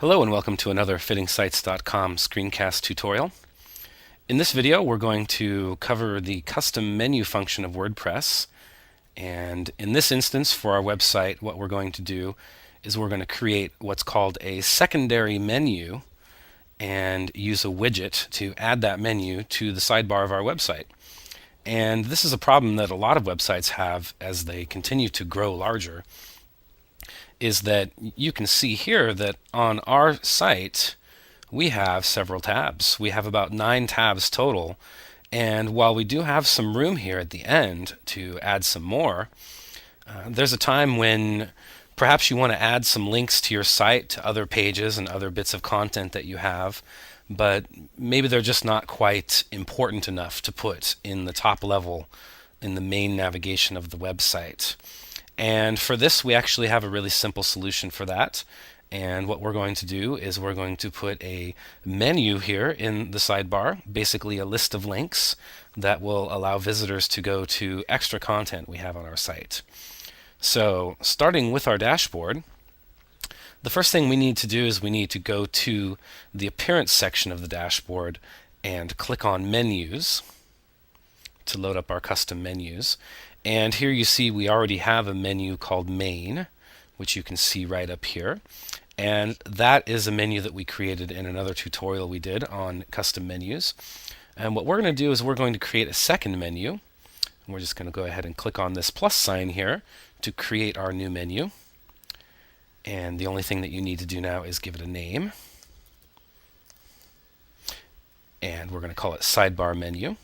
Hello and welcome to another fittingsites.com screencast tutorial. In this video we're going to cover the custom menu function of WordPress, and in this instance for our website what we're going to do is we're going to create what's called a secondary menu and use a widget to add that menu to the sidebar of our website. And this is a problem that a lot of websites have as they continue to grow larger, is that you can see here that on our site we have several tabs. We have about 9 tabs total, and while we do have some room here at the end to add some more, there's a time when perhaps you want to add some links to your site to other pages and other bits of content that you have, but maybe they're just not quite important enough to put in the top level in the main navigation of the website. And for this, we actually have a really simple solution for that. And what we're going to do is we're going to put a menu here in the sidebar, basically a list of links that will allow visitors to go to extra content we have on our site. So starting with our dashboard, the first thing we need to do is we need to go to the appearance section of the dashboard and click on menus to load up our custom menus. And here you see we already have a menu called main, which you can see right up here. And that is a menu that we created in another tutorial we did on custom menus. And what we're going to do is we're going to create a second menu. We're just going to go ahead and click on this plus sign here to create our new menu. And the only thing that you need to do now is give it a name. And we're going to call it sidebar menu.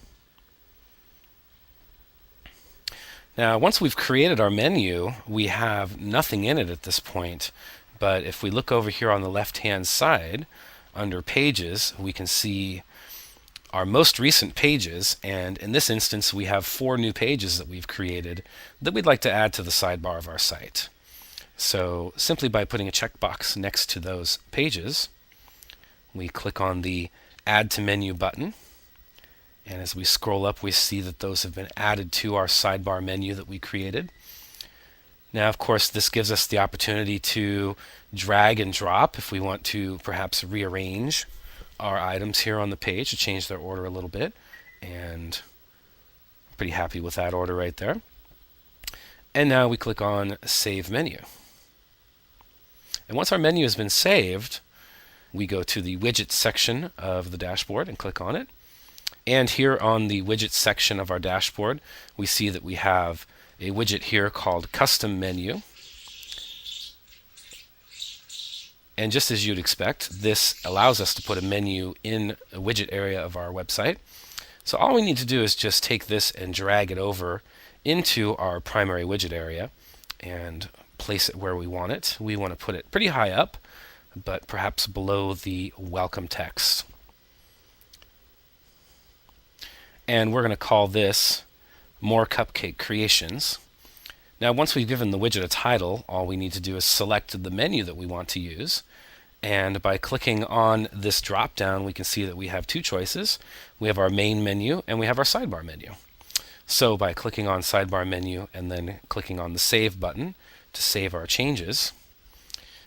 Now, once we've created our menu, we have nothing in it at this point. But if we look over here on the left-hand side, under Pages, we can see our most recent pages. And in this instance, we have 4 new pages that we've created that we'd like to add to the sidebar of our site. So simply by putting a checkbox next to those pages, we click on the Add to Menu button. And as we scroll up, we see that those have been added to our sidebar menu that we created. Now, of course, this gives us the opportunity to drag and drop if we want to perhaps rearrange our items here on the page to change their order a little bit. And I'm pretty happy with that order right there. And now we click on Save Menu. And once our menu has been saved, we go to the Widgets section of the dashboard and click on it. And here on the widget section of our dashboard, we see that we have a widget here called Custom Menu. And just as you'd expect, this allows us to put a menu in a widget area of our website. So all we need to do is just take this and drag it over into our primary widget area and place it where we want it. We want to put it pretty high up, but perhaps below the welcome text. And we're going to call this More Cupcake Creations. Now, once we've given the widget a title, all we need to do is select the menu that we want to use. And by clicking on this drop-down, we can see that we have 2 choices. We have our main menu and we have our sidebar menu. So by clicking on Sidebar Menu and then clicking on the Save button to save our changes,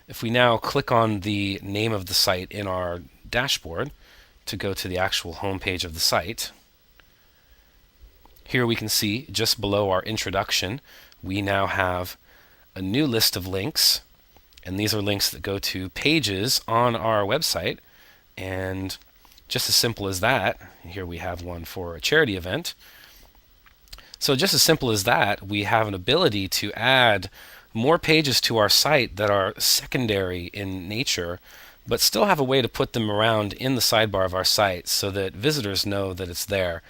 if we now click on the name of the site in our dashboard to go to the actual home page of the site, here we can see just below our introduction, we now have a new list of links, and these are links that go to pages on our website. And just as simple as that, here we have one for a charity event. So just as simple as that, we have an ability to add more pages to our site that are secondary in nature, but still have a way to put them around in the sidebar of our site so that visitors know that it's there